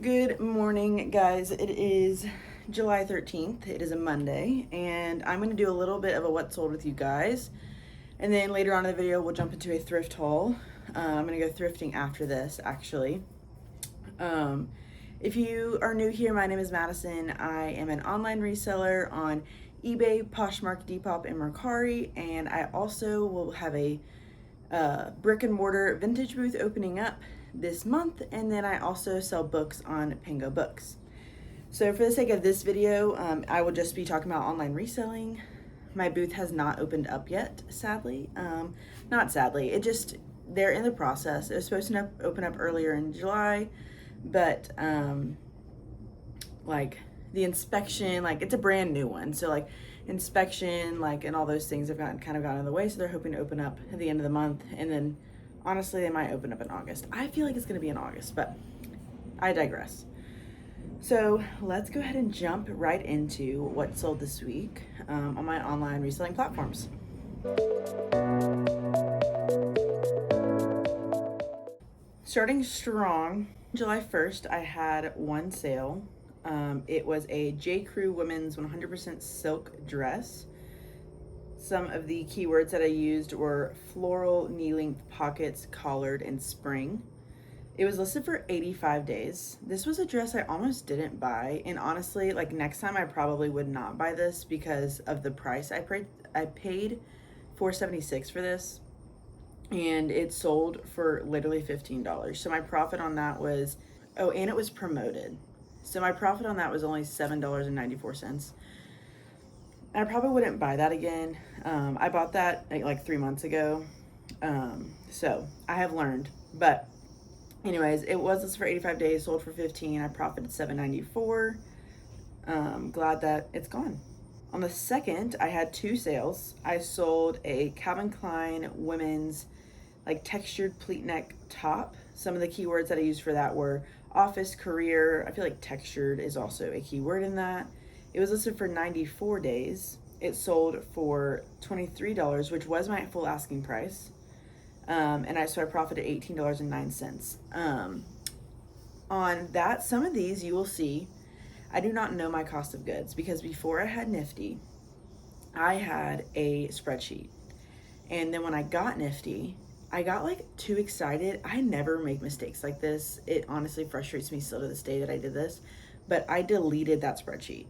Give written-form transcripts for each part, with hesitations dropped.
Good morning, guys. It is July 13th. It is a Monday, and I'm going to do a little bit of a what sold with you guys. And then later on in the video, we'll jump into a thrift haul. I'm going to go thrifting after this, actually. If you are new here, my name is Madison. I am an online reseller on eBay, Poshmark, Depop, and Mercari, and I also will have a brick and mortar vintage booth opening up this month, and then I also sell books on PANGOBOOKS. So for the sake of this video, I will just be talking about online reselling. My booth has not opened up yet, sadly. Not sadly, they're in the process. It was supposed to open up earlier in July, but like the inspection, like it's a brand new one, so like inspection, like, and all those things have kind of gotten in the way, so they're hoping to open up at the end of the month, and then honestly they might open up in August. I feel like it's going to be in August, but I digress. So let's go ahead and jump right into what sold this week on my online reselling platforms. Starting strong, July 1st, I had one sale. It was a J. Crew women's 100% silk dress. Some of the keywords that I used were floral, knee-length pockets, collared, and spring. It was listed for 85 days. This was a dress I almost didn't buy, and honestly, like next time I probably would not buy this because of the price. I paid $4.76 for this, and it sold for literally $15. So my profit on that was, oh, and it was promoted. So my profit on that was only $7.94. I probably wouldn't buy that again. I bought that like 3 months ago. So I have learned. But anyways, it was listed for 85 days, sold for 15. I profited $7.94. Glad that it's gone. On the 2nd, I had two sales. I sold a Calvin Klein women's like textured pleat neck top. Some of the keywords that I used for that were office, career. I feel like textured is also a keyword in that. It was listed for 94 days. It sold for $23, which was my full asking price. And I profited $18.09. On that, some of these you will see, I do not know my cost of goods because before I had Nifty, I had a spreadsheet. And then when I got Nifty, I got like too excited. I never make mistakes like this. It honestly frustrates me still to this day that I did this, but I deleted that spreadsheet.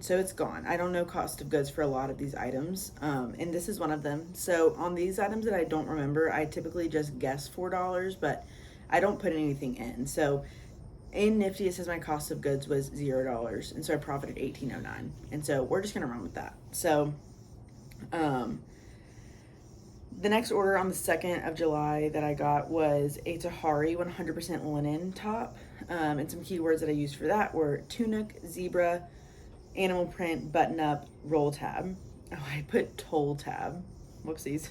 So it's gone. I don't know cost of goods for a lot of these items, and this is one of them. So on these items that I don't remember, I typically just guess $4, but I don't put anything in. So in Nifty, it says my cost of goods was $0, and so I profited $18.09, and so we're just gonna run with that. So the next order on the 2nd of July that I got was a Tahari 100% linen top, and some keywords that I used for that were tunic, zebra, animal print, button up, roll tab. Oh, I put toll tab. Whoopsies.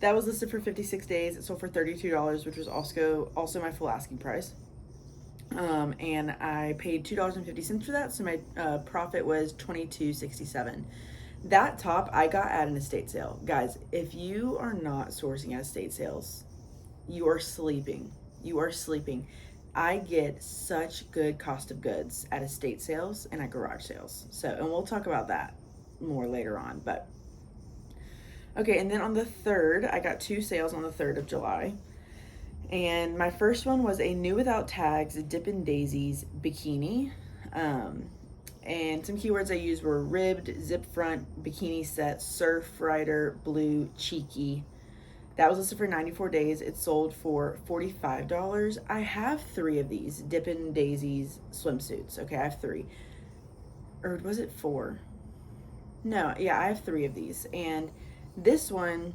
That was listed for 56 days. It sold for $32, which was also my full asking price. And I paid $2.50 for that, so my profit was $22.67. That top I got at an estate sale. Guys, if you are not sourcing at estate sales, you are sleeping. You are sleeping. I get such good cost of goods at estate sales and at garage sales. So, and we'll talk about that more later on, but okay. And then on the 3rd, I got two sales on the 3rd of July. And my first one was a new without tags, Dippin' Daisies bikini. And some keywords I used were ribbed, zip front, bikini set, surf rider, blue, cheeky. That was listed for 94 days. It sold for $45. I have 3 of these Dippin' Daisies swimsuits. Okay, I have 3. Or was it 4? No, yeah, I have 3 of these. And this one,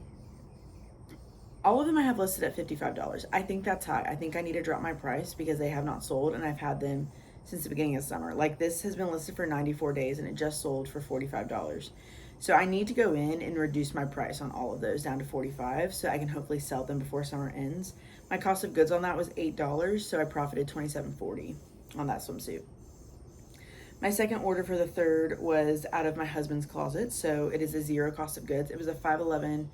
all of them I have listed at $55. I think that's high. I think I need to drop my price because they have not sold, and I've had them since the beginning of summer. Like, this has been listed for 94 days and it just sold for $45. So I need to go in and reduce my price on all of those down to $45 so I can hopefully sell them before summer ends. My cost of goods on that was $8, so I profited $27.40 on that swimsuit. My second order for the 3rd was out of my husband's closet, so it is a zero cost of goods. It was a 511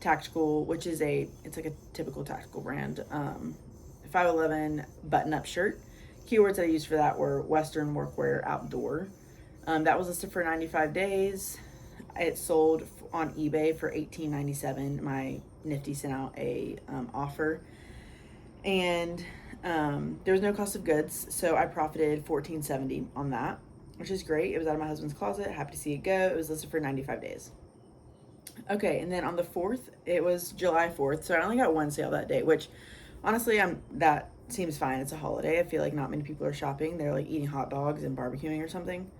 tactical, which is it's like a typical tactical brand, 511 button-up shirt. Keywords that I used for that were Western workwear outdoor. That was listed for 95 days. It sold on eBay for $18.97. My Nifty sent out a offer, and there was no cost of goods, so I profited $14.70 on that, which is great. It was out of my husband's closet. Happy to see it go. It was listed for 95 days. Okay, and then on the 4th, it was July 4th, so I only got one sale that day, which honestly, that seems fine. It's a holiday. I feel like not many people are shopping. They're like eating hot dogs and barbecuing or something.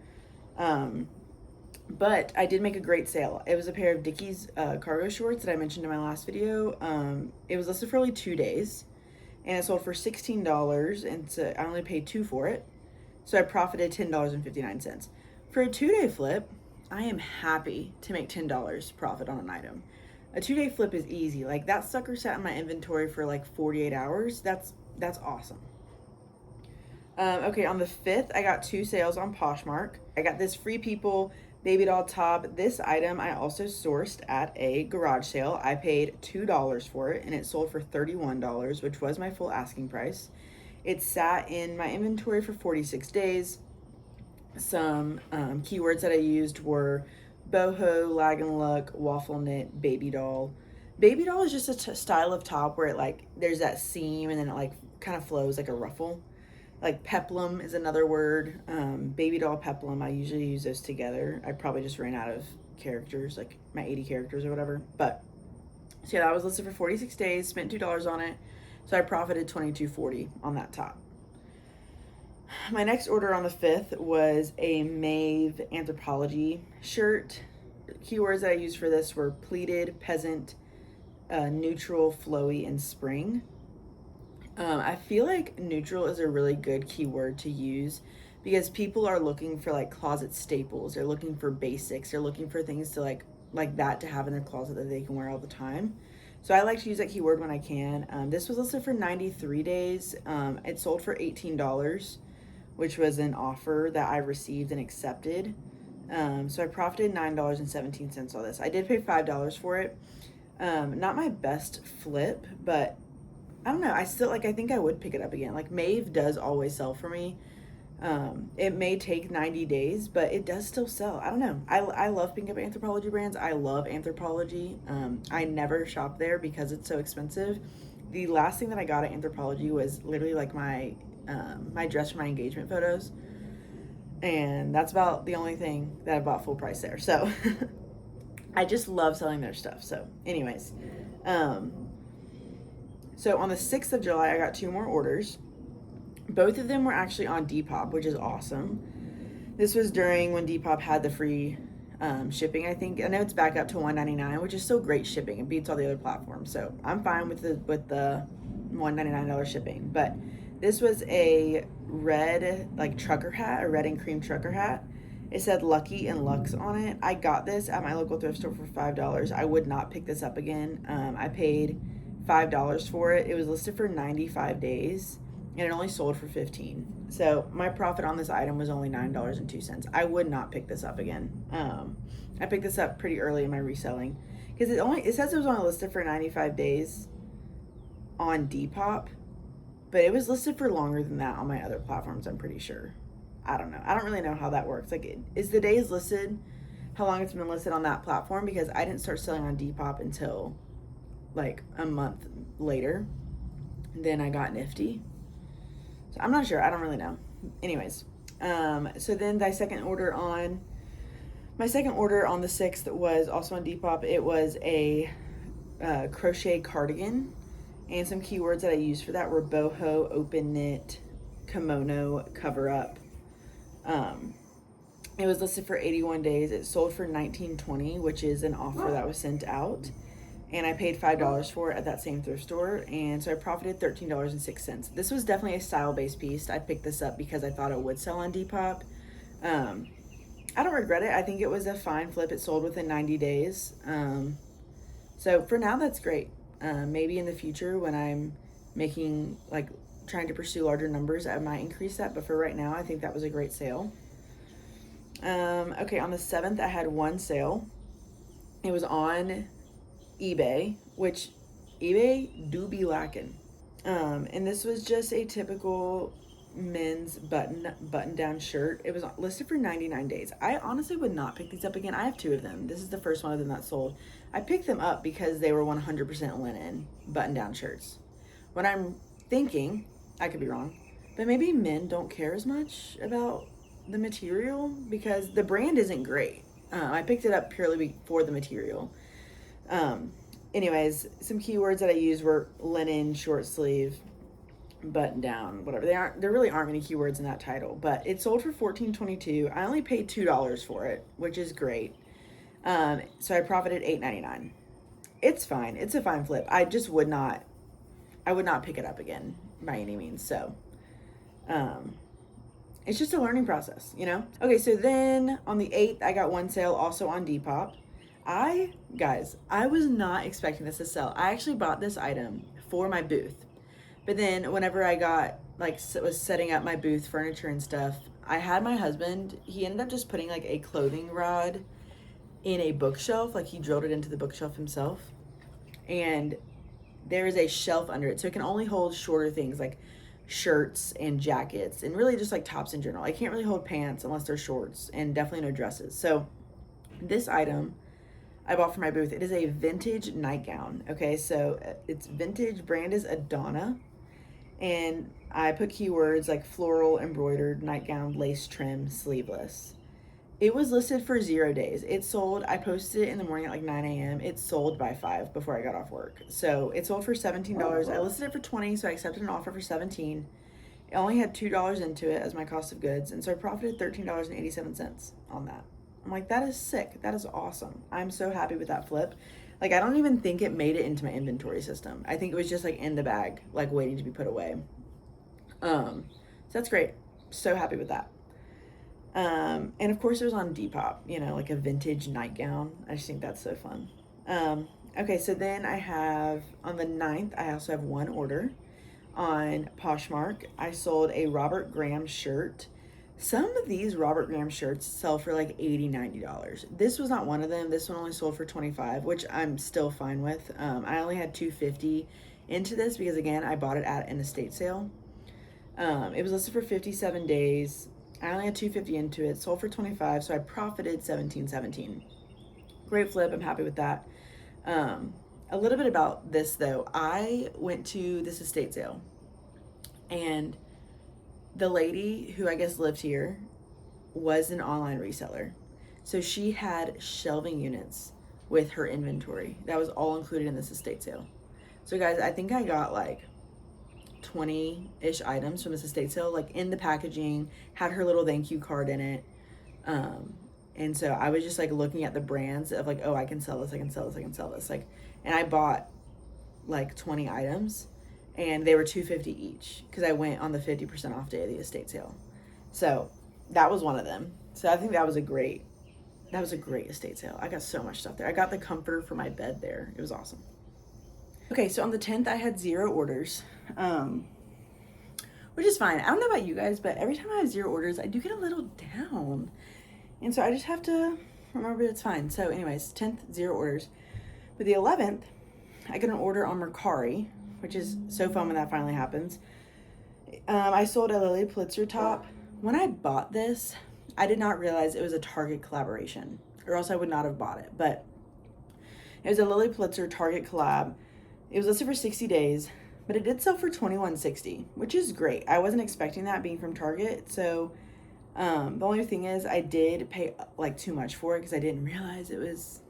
But I did make a great sale. It was a pair of Dickies cargo shorts that I mentioned in my last video. It was listed for only 2 days, and it sold for $16, and so I only paid $2 for it. So I profited $10.59. For a 2-day flip, I am happy to make $10 profit on an item. A 2-day flip is easy. Like, that sucker sat in my inventory for like 48 hours. That's awesome. Okay, on the 5th, I got 2 sales on Poshmark. I got this Free People baby doll top. This item I also sourced at a garage sale. I paid $2 for it, and it sold for $31, which was my full asking price. It sat in my inventory for 46 days. Some keywords that I used were boho, lag and luck, waffle knit, baby doll. Baby doll is just a style of top where it like there's that seam and then it like kind of flows like a ruffle. Like peplum is another word. Baby doll, peplum, I usually use those together. I probably just ran out of characters, like my 80 characters or whatever. But so yeah, that was listed for 46 days, spent $2 on it. So I profited $22.40 on that top. My next order on the 5th was a Maeve Anthropologie shirt. Keywords that I used for this were pleated, peasant, neutral, flowy, and spring. I feel like neutral is a really good keyword to use because people are looking for like closet staples. They're looking for basics. They're looking for things to like that to have in their closet that they can wear all the time. So I like to use that keyword when I can. This was listed for 93 days. It sold for $18, which was an offer that I received and accepted. So I profited $9.17 on this. I did pay $5 for it. Not my best flip, but I don't know. I think I would pick it up again. Like, Maeve does always sell for me. It may take 90 days, but it does still sell. I don't know. I love picking up Anthropologie brands. I love Anthropologie. I never shop there because it's so expensive. The last thing that I got at Anthropologie was literally like my dress for my engagement photos. And that's about the only thing that I bought full price there. So I just love selling their stuff. So anyways, so on the 6th of July, I got 2 more orders. Both of them were actually on Depop, which is awesome. This was during when Depop had the free shipping, I think. I know it's back up to $1.99, which is still great shipping. It beats all the other platforms. So I'm fine with the $1.99 shipping. But this was a red like trucker hat, a red and cream trucker hat. It said Lucky and Lux on it. I got this at my local thrift store for $5. I would not pick this up again. I paid $5 for it. It was listed for 95 days and it only sold for $15. So my profit on this item was only $9.02. I would not pick this up again. I picked this up pretty early in my reselling because it says it was only listed for 95 days on Depop, but it was listed for longer than that on my other platforms, I'm pretty sure. I don't know. I don't really know how that works. Like, is the days listed, how long it's been listed on that platform? Because I didn't start selling on Depop until like a month later. Then I got Nifty. So I'm not sure. I don't really know. Anyways, so then my second order on the 6th was also on Depop. It was a crochet cardigan, and some keywords that I used for that were boho, open knit, kimono, cover up. It was listed for 81 days. It sold for $19.20, which is an offer that was sent out. And I paid $5 for it at that same thrift store. And so I profited $13.06. This was definitely a style-based piece. I picked this up because I thought it would sell on Depop. I don't regret it. I think it was a fine flip. It sold within 90 days. So for now, that's great. Maybe in the future when I'm making, like, trying to pursue larger numbers, I might increase that. But for right now, I think that was a great sale. Okay, on the 7th, I had one sale. It was on eBay, which eBay do be lacking. And this was just a typical men's button down shirt. It was listed for 99 days. I honestly would not pick these up again. I have 2 of them. This is the first one of them that sold. I picked them up because they were 100% linen button down shirts. What I'm thinking, I could be wrong, but maybe men don't care as much about the material because the brand isn't great. I picked it up purely for the material. Anyways, some keywords that I used were linen, short sleeve, button down, whatever. There really aren't many keywords in that title, but it sold for $14.22. I only paid $2 for it, which is great. So I profited $8.99. It's fine. It's a fine flip. I would not pick it up again by any means. So, it's just a learning process, you know? Okay, so then on the 8th, I got one sale also on Depop. Guys, I was not expecting this to sell. I actually bought this item for my booth. But then whenever I was setting up my booth furniture and stuff, I had my husband, he ended up just putting like a clothing rod in a bookshelf. Like he drilled it into the bookshelf himself. And there is a shelf under it. So it can only hold shorter things like shirts and jackets and really just like tops in general. I can't really hold pants unless they're shorts, and definitely no dresses. So this item I bought for my booth. It is a vintage nightgown. Okay, so it's vintage, brand is Adana. And I put keywords like floral, embroidered, nightgown, lace trim, sleeveless. It was listed for 0 days. It sold, I posted it in the morning at like 9 a.m. It sold by 5 before I got off work. So it sold for $17. I listed it for 20, so I accepted an offer for 17. It only had $2 into it as my cost of goods, and so I profited $13.87 on that. I'm like, that is sick. That is awesome. I'm so happy with that flip. Like, I don't even think it made it into my inventory system. I think it was just like in the bag, like waiting to be put away. So that's great. So happy with that. And of course it was on Depop, you know, like a vintage nightgown. I just think that's so fun. Okay, so then I have, on the 9th, I also have one order on Poshmark. I sold a Robert Graham shirt. Some of these Robert Graham shirts sell for like $80, $90. This was not one of them. This one only sold for $25, which I'm still fine with. I only had $250 into this because, again, I bought it at an estate sale. It was listed for 57 days. I only had $250 into it. Sold for $25, so I profited $17.17. Great flip. I'm happy with that. A little bit about this, though. I went to this estate sale, and the lady who I guess lived here was an online reseller. So she had shelving units with her inventory. That was all included in this estate sale. So guys, I think I got like 20-ish items from this estate sale, like in the packaging, had her little thank you card in it. And so I was just like looking at the brands of like, oh, I can sell this, I can sell this, I can sell this. Like, and I bought like 20 items. And they were $250 each because I went on the 50% off day of the estate sale. So that was one of them. So I think that was a great estate sale. I got so much stuff there. I got the comforter for my bed there. It was awesome. Okay, so on the 10th, I had 0 orders, which is fine. I don't know about you guys, but every time I have 0 orders, I do get a little down. And so I just have to remember it's fine. So anyways, 10th, 0 orders. But the 11th, I got an order on Mercari, which is so fun when that finally happens. I sold a Lily Pulitzer top. When I bought this, I did not realize it was a Target collaboration, or else I would not have bought it. But it was a Lily Pulitzer Target collab. It was listed for 60 days, but it did sell for $21.60, which is great. I wasn't expecting that being from Target. So the only thing is I did pay like too much for it because I didn't realize it was,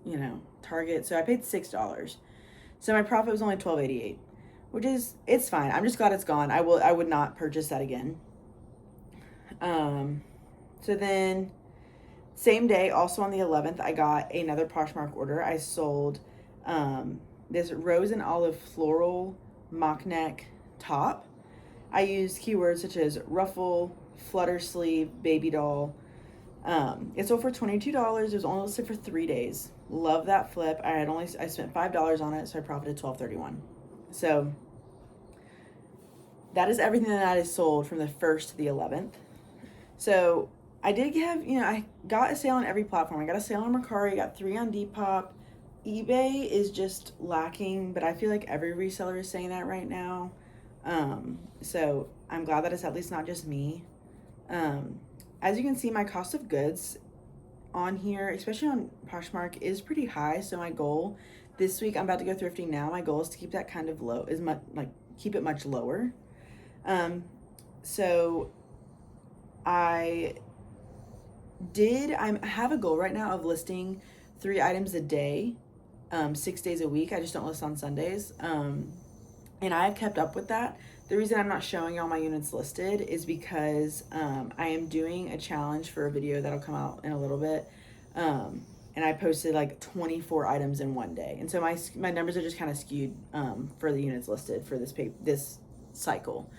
you know, Target. So I paid $6. So my profit was only $12.88, which is, it's fine. I'm just glad it's gone. I would not purchase that again. So then same day, also on the 11th, I got another Poshmark order. I sold this rose and olive floral mock neck top. I used keywords such as ruffle, flutter sleeve, baby doll. It sold for $22. It was only listed for 3 days. Love that flip. I spent $5 on it, so I profited $12.31. So that is everything that I sold from the 1st to the 11th. So I did have, you know, I got a sale on every platform. I got a sale on Mercari, I got 3 on Depop. eBay is just lacking, but I feel like every reseller is saying that right now. So I'm glad that it's at least not just me. As you can see, my cost of goods on here, especially on Poshmark, is pretty high. So my goal this week, I'm about to go thrifting now. My goal is to keep that kind of low, keep it much lower. So I have a goal right now of listing 3 items a day, 6 days a week. I just don't list on Sundays. And I have kept up with that. The reason I'm not showing all my units listed is because I am doing a challenge for a video that'll come out in a little bit. And I posted like 24 items in one day. And so my numbers are just kind of skewed for the units listed for this cycle.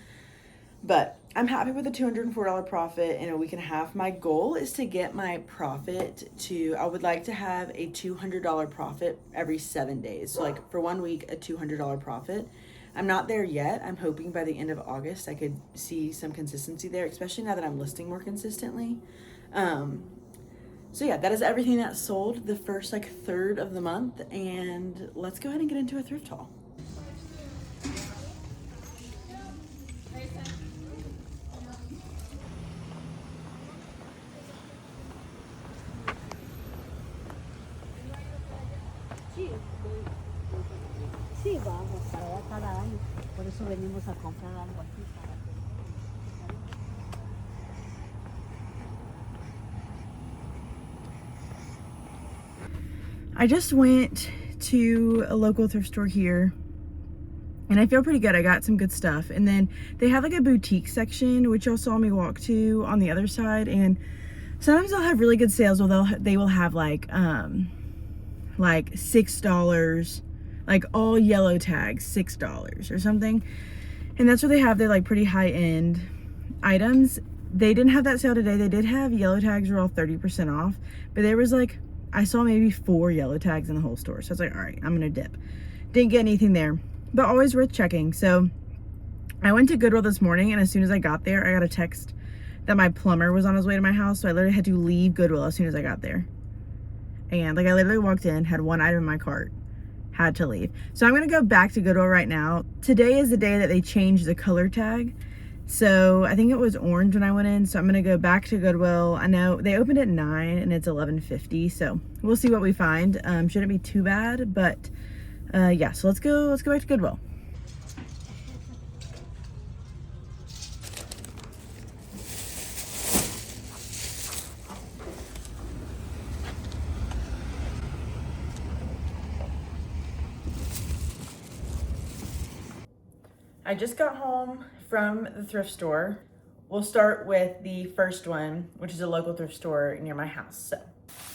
But I'm happy with a $204 profit in a week and a half. My goal is to get my profit to, I would like to have a $200 profit every 7 days. So like for 1 week, a $200 profit. I'm not there yet. I'm hoping by the end of August I could see some consistency there, especially now that I'm listing more consistently. So yeah, that is everything that sold the first like third of the month, and let's go ahead and get into a thrift haul. Sí, vamos para allá cada año. Por eso venimos a comprar algo aquí para que... I just went to a local thrift store here and I feel pretty good. I got some good stuff. And then they have like a boutique section, which y'all saw me walk to on the other side. And sometimes they'll have really good sales where they will have like $6, like all yellow tags, $6 or something. And that's what they have. They're like pretty high end items. They didn't have that sale today. They did have yellow tags were all 30% off, but there was like, I saw maybe 4 yellow tags in the whole store. So I was like, all right, I'm gonna dip. Didn't get anything there, but always worth checking. So I went to Goodwill this morning, and as soon as I got there, I got a text that my plumber was on his way to my house. So I literally had to leave Goodwill as soon as I got there. And like I literally walked in, had 1 item in my cart, had to leave. So I'm gonna go back to Goodwill right now. Today is the day that they changed the color tag. So I think it was orange when I went in. So I'm gonna go back to Goodwill. I know they opened at 9 and it's 11:50. So we'll see what we find. Shouldn't be too bad, but yeah. So let's go back to Goodwill. I just got home from the thrift store. We'll start with the first one, which is a local thrift store near my house. So,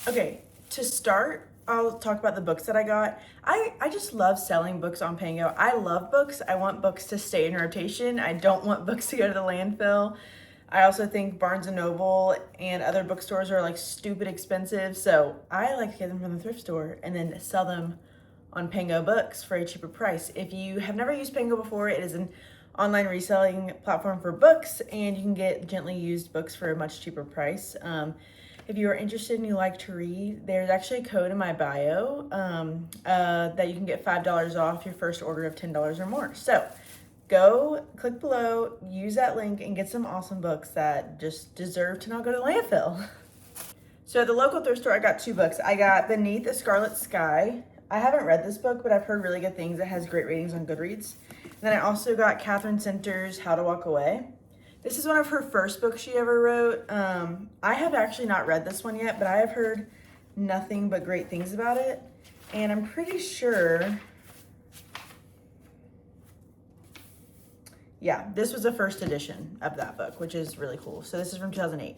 okay, to start, I'll talk about the books that I got. I just love selling books on Pango. I love books. I want books to stay in rotation. I don't want books to go to the landfill. I also think Barnes & Noble and other bookstores are like stupid expensive. So I like to get them from the thrift store and then sell them on PANGOBOOKS for a cheaper price. If you have never used Pango before, it is an online reselling platform for books, and you can get gently used books for a much cheaper price. If you are interested and you like to read, there's actually a code in my bio that you can get $5 off your first order of $10 or more. So go click below, use that link, and get some awesome books that just deserve to not go to landfill. So at the local thrift store, I got 2 books. I got Beneath a Scarlet Sky. I haven't read this book, but I've heard really good things. It has great ratings on Goodreads. And then I also got Catherine Center's How to Walk Away. This is one of her first books she ever wrote. I have actually not read this one yet, but I have heard nothing but great things about it. And I'm pretty sure, yeah, this was the first edition of that book, which is really cool. So this is from 2008.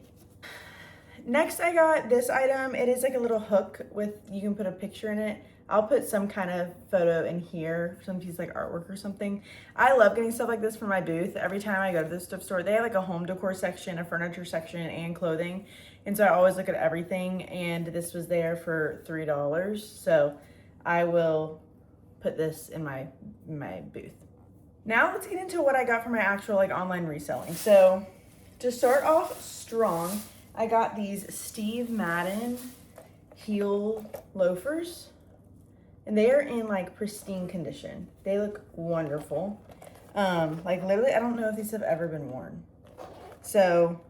Next, I got this item. It is like a little hook with, you can put a picture in it. I'll put some kind of photo in here, some piece like artwork or something. I love getting stuff like this for my booth. Every time I go to this thrift store, they have like a home decor section, a furniture section, and clothing. And so I always look at everything, and this was there for $3. So I will put this in my booth. Now let's get into what I got for my actual like online reselling. So to start off strong, I got these Steve Madden heel loafers, and they are in like pristine condition. They look wonderful. Like literally, I don't know if these have ever been worn. So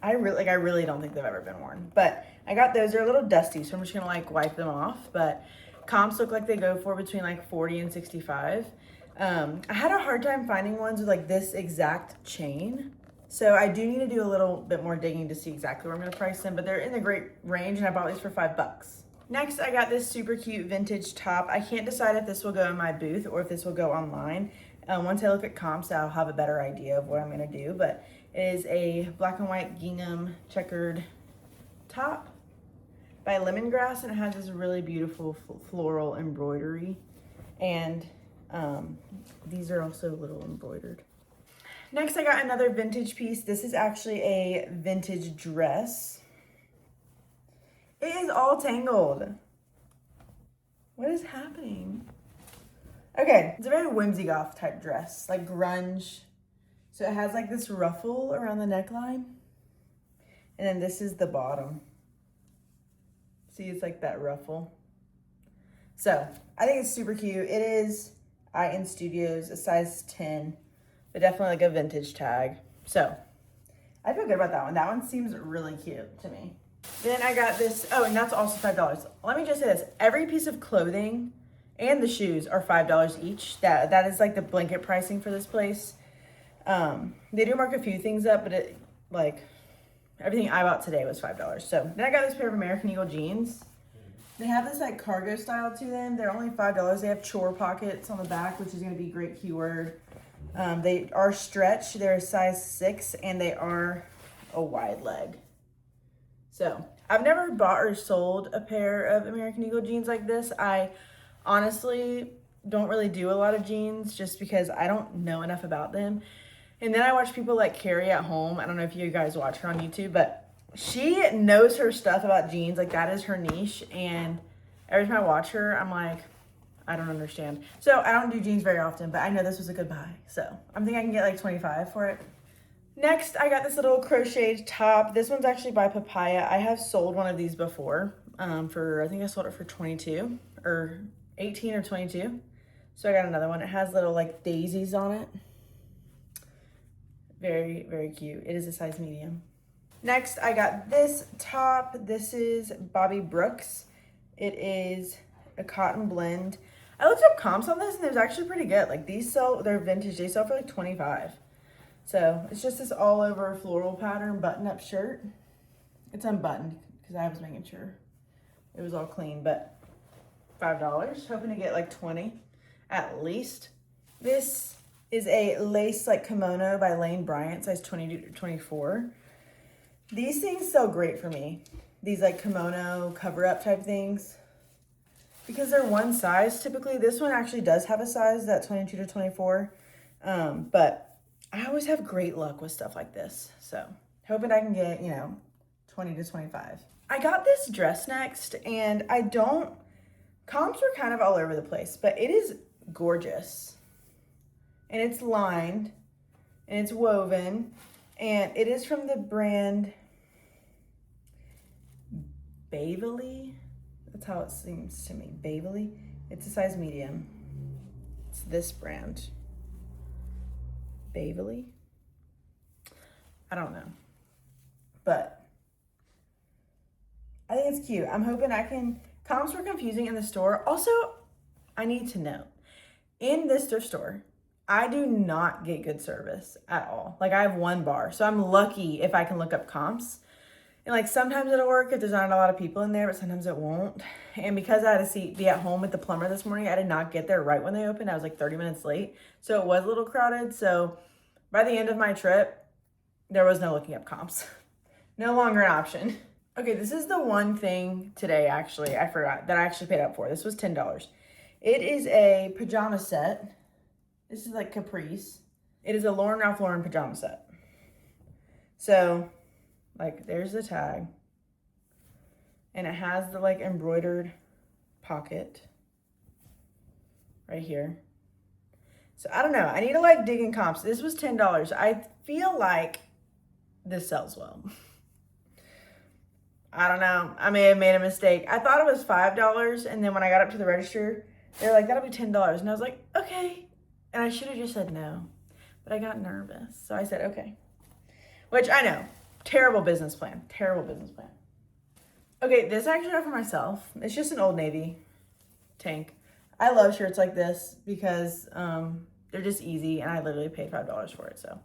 I really don't think they've ever been worn. But I got those. They're a little dusty, so I'm just gonna like wipe them off. But comps look like they go for between like 40 and 65. I had a hard time finding ones with like this exact chain. So I do need to do a little bit more digging to see exactly where I'm gonna price them, but they're in the great range and I bought these for $5. Next, I got this super cute vintage top. I can't decide if this will go in my booth or if this will go online. Once I look at comps, I'll have a better idea of what I'm gonna do, but it is a black and white gingham checkered top by Lemongrass, and it has this really beautiful floral embroidery. And these are also a little embroidered. Next, I got another vintage piece. This is actually a vintage dress. It is all tangled. What is happening? Okay, it's a very whimsy goth type dress, like grunge. So it has like this ruffle around the neckline. And then this is the bottom. See, it's like that ruffle. So I think it's super cute. It is in Studios, a size 10, but definitely like a vintage tag. So I feel good about that one. That one seems really cute to me. Then I got this, oh, and that's also $5. Let me just say this. Every piece of clothing and the shoes are $5 each. That is like the blanket pricing for this place. They do mark a few things up, but it like everything I bought today was $5. So then I got this pair of American Eagle jeans. They have this like cargo style to them. They're only $5. They have chore pockets on the back, which is going to be a great keyword. They are stretch. They're a size 6 and they are a wide leg. So I've never bought or sold a pair of American Eagle jeans like this. I honestly don't really do a lot of jeans just because I don't know enough about them. And then I watch people like Carrie at home. I don't know if you guys watch her on YouTube, but she knows her stuff about jeans. Like that is her niche. And every time I watch her, I'm like, I don't understand. So I don't do jeans very often, but I know this was a good buy. So I'm thinking I can get like 25 for it. Next, I got this little crocheted top. This one's actually by Papaya. I have sold one of these before I think I sold it for 22 or 18 or 22. So I got another one. It has little like daisies on it. Very, very cute. It is a size medium. Next, I got this top. This is Bobby Brooks. It is a cotton blend. I looked up comps on this and it was actually pretty good. Like they're vintage. They sell for like 25. So it's just this all over floral pattern button-up shirt. It's unbuttoned because I was making sure it was all clean, but $5. Hoping to get like 20 at least. This is a lace like kimono by Lane Bryant, size 22 to 24. These things sell great for me. These like kimono cover-up type things. Because they're one size typically. This one actually does have a size, that 22 to 24. But I always have great luck with stuff like this. So hoping I can get, 20 to 25. I got this dress next and comps were kind of all over the place, but it is gorgeous. And it's lined and it's woven and it is from the brand Baveley. That's how it seems to me. Baveley. It's a size medium. It's this brand. Baveley. I don't know. But I think it's cute. I'm hoping comps were confusing in the store. Also, I need to know, in this thrift store, I do not get good service at all. Like I have one bar, so I'm lucky if I can look up comps. And like sometimes it'll work if there's not a lot of people in there, but sometimes it won't. And because I had to be at home with the plumber this morning, I did not get there right when they opened. I was like 30 minutes late. So it was a little crowded. So by the end of my trip, there was no looking up comps. No longer an option. Okay, this is the one thing today, actually, I forgot that I actually paid up for. This was $10. It is a pajama set. This is like Caprice. It is a Ralph Lauren pajama set. So, like, there's the tag. And it has the, like, embroidered pocket right here. So, I don't know. I need to, like, dig in comps. This was $10. I feel like this sells well. I don't know. I may have made a mistake. I thought it was $5, and then when I got up to the register, they were like, that'll be $10. And I was like, okay. And I should have just said no, but I got nervous. So I said, okay. Which I know, terrible business plan. Okay, this I actually got for myself. It's just an Old Navy tank. I love shirts like this because they're just easy, and I literally paid $5 for it, so.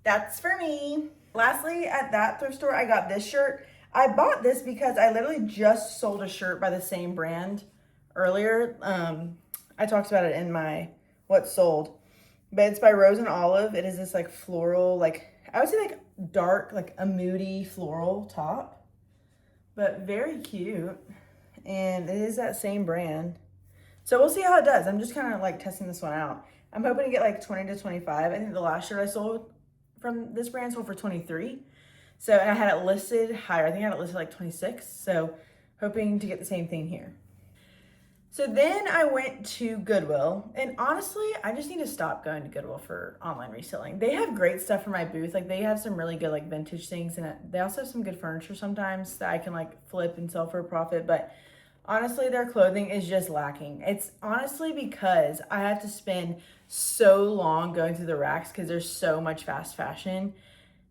That's for me. Lastly, at that thrift store, I got this shirt. I bought this because I literally just sold a shirt by the same brand earlier. I talked about it in my What Sold. But it's by Rose and Olive. It is this like floral, like I would say like dark, like a moody floral top. But very cute. And it is that same brand. So we'll see how it does. I'm just kind of like testing this one out. I'm hoping to get like 20 to 25. I think the last shirt I sold from this brand sold for 23. So, and I had it listed higher. I think I had it listed like 26. So hoping to get the same thing here. So then I went to Goodwill, and honestly, I just need to stop going to Goodwill for online reselling. They have great stuff for my booth. Like they have some really good like vintage things, and they also have some good furniture sometimes that I can like flip and sell for a profit. But honestly, their clothing is just lacking. It's honestly because I have to spend so long going through the racks because there's so much fast fashion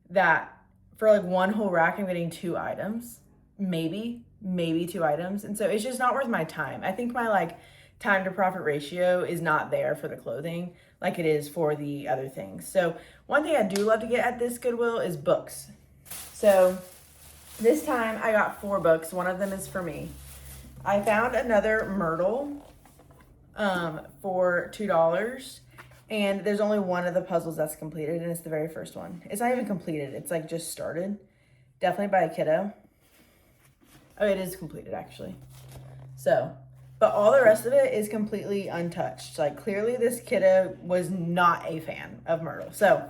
that for like one whole rack, I'm getting 2 items, maybe 2 items. And so it's just not worth my time. I think my like time to profit ratio is not there for the clothing like it is for the other things. So one thing I do love to get at this Goodwill is books. So this time I got 4 books. One of them is for me. I found another Myrtle for $2. And there's only one of the puzzles that's completed, and it's the very first one. It's not even completed. It's like just started. Definitely by a kiddo. Oh, it is completed actually. So, but all the rest of it is completely untouched. Like clearly this kiddo was not a fan of Myrtle. So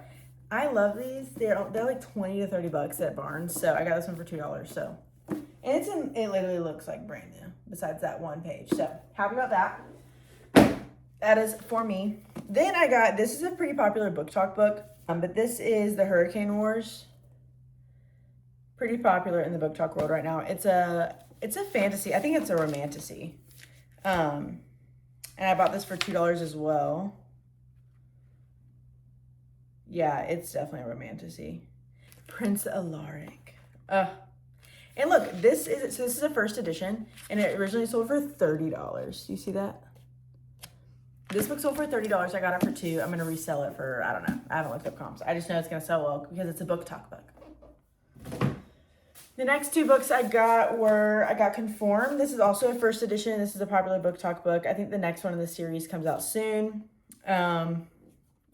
I love these. They're like 20 to 30 bucks at Barnes. So I got this one for $2. So, and it literally looks like brand new besides that one page. So happy about that. That is for me. Then I got, this is a pretty popular book talk book, but this is the Hurricane Wars. Pretty popular in the book talk world right now. It's a fantasy. I think it's a romantasy. And I bought this for $2 as well. Yeah, it's definitely a romantasy. Prince Alaric. And look, this is a first edition, and it originally sold for $30. You see that? This book sold for $30. I got it for $2. I'm going to resell it for, I don't know. I haven't looked up comps. I just know it's going to sell well because it's a book talk book. The next 2 books I got Conform. This is also a first edition. This is a popular book talk book. I think the next one in the series comes out soon. I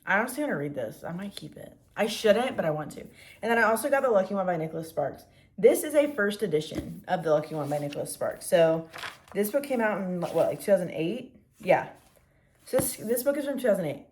honestly want to read this. I might keep it. I shouldn't, but I want to. And then I also got The Lucky One by Nicholas Sparks. This is a first edition of The Lucky One by Nicholas Sparks. So this book came out in, what, like 2008? Yeah. So this book is from 2008,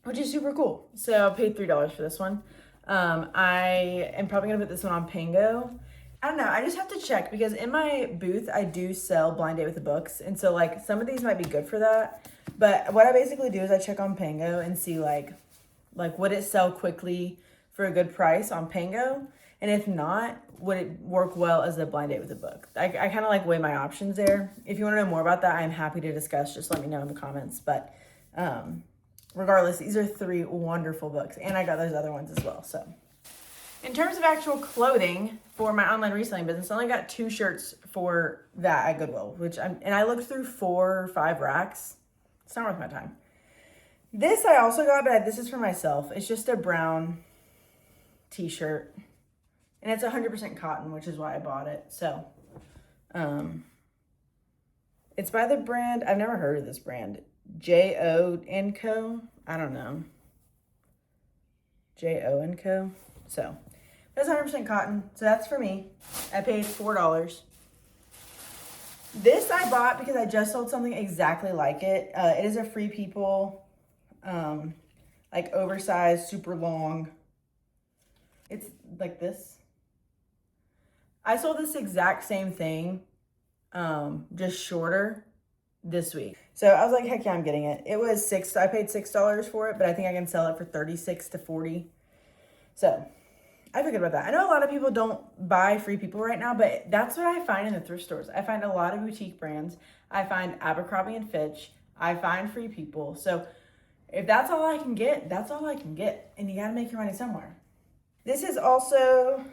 which is super cool. So I paid $3 for this one. I am probably going to put this one on Pango. I don't know. I just have to check because in my booth, I do sell Blind Date with the Books. And so like some of these might be good for that. But what I basically do is I check on Pango and see like would it sell quickly for a good price on Pango? And if not, would it work well as a blind date with a book? I kind of like weigh my options there. If you want to know more about that, I'm happy to discuss. Just let me know in the comments. But regardless, these are 3 wonderful books. And I got those other ones as well. So in terms of actual clothing for my online reselling business, I only got 2 shirts for that at Goodwill. And I looked through 4 or 5 racks. It's not worth my time. This I also got, but this is for myself. It's just a brown t-shirt. And it's 100% cotton, which is why I bought it. So, it's by the brand, I've never heard of this brand. J.O. & Co. I don't know. J.O. & Co. So, that's 100% cotton. So that's for me. I paid $4. This I bought because I just sold something exactly like it. It is a Free People, like oversized, super long. It's like this. I sold this exact same thing, just shorter this week. So I was like, heck yeah, I'm getting it. It was I paid $6 for it, but I think I can sell it for $36 to $40. So I feel good about that. I know a lot of people don't buy Free People right now, but that's what I find in the thrift stores. I find a lot of boutique brands. I find Abercrombie & Fitch. I find free people. So if that's all I can get, that's all I can get. And you gotta make your money somewhere. This is also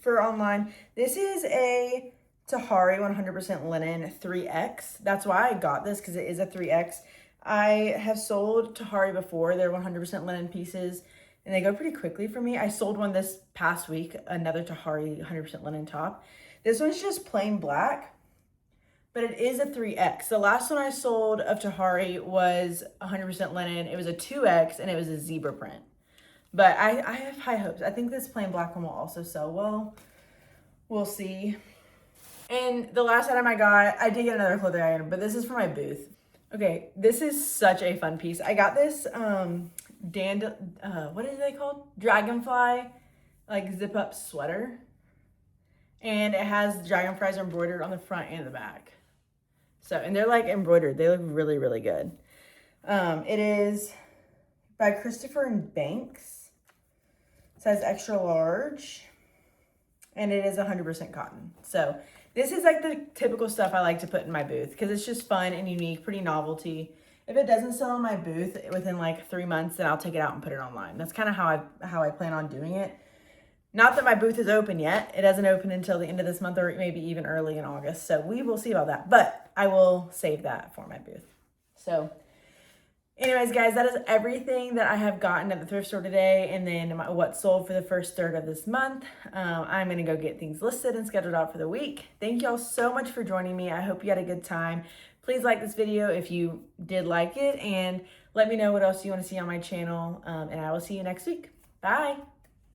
for online. This is a Tahari 100% linen 3X. That's why I got this, because it is a 3X. I have sold Tahari before. They're 100% linen pieces, and they go pretty quickly for me. I sold one this past week, another Tahari 100% linen top. This one's just plain black, but it is a 3X. The last one I sold of Tahari was 100% linen. It was a 2X, and it was a zebra print. But I have high hopes. I think this plain black one will also sell well. We'll see. And the last item I got, I did get another clothing item, but this is for my booth. Okay, this is such a fun piece. I got this what is they called? Dragonfly, like zip up sweater. And it has dragonflies embroidered on the front and the back. So, and they're like embroidered. They look really, really good. It is by Christopher and Banks. It says extra large. And it is 100% cotton. So this is like the typical stuff I like to put in my booth, because it's just fun and unique, pretty novelty. If it doesn't sell in my booth within like 3 months, then I'll take it out and put it online. That's kind of how I plan on doing it. Not that my booth is open yet. It doesn't open until the end of this month, or maybe even early in August. So we will see about that, but I will save that for my booth. So anyways, guys, that is everything that I have gotten at the thrift store today, and then what sold for the first third of this month. I'm going to go get things listed and scheduled out for the week. Thank y'all so much for joining me. I hope you had a good time. Please like this video if you did like it, and let me know what else you want to see on my channel, and I will see you next week. Bye.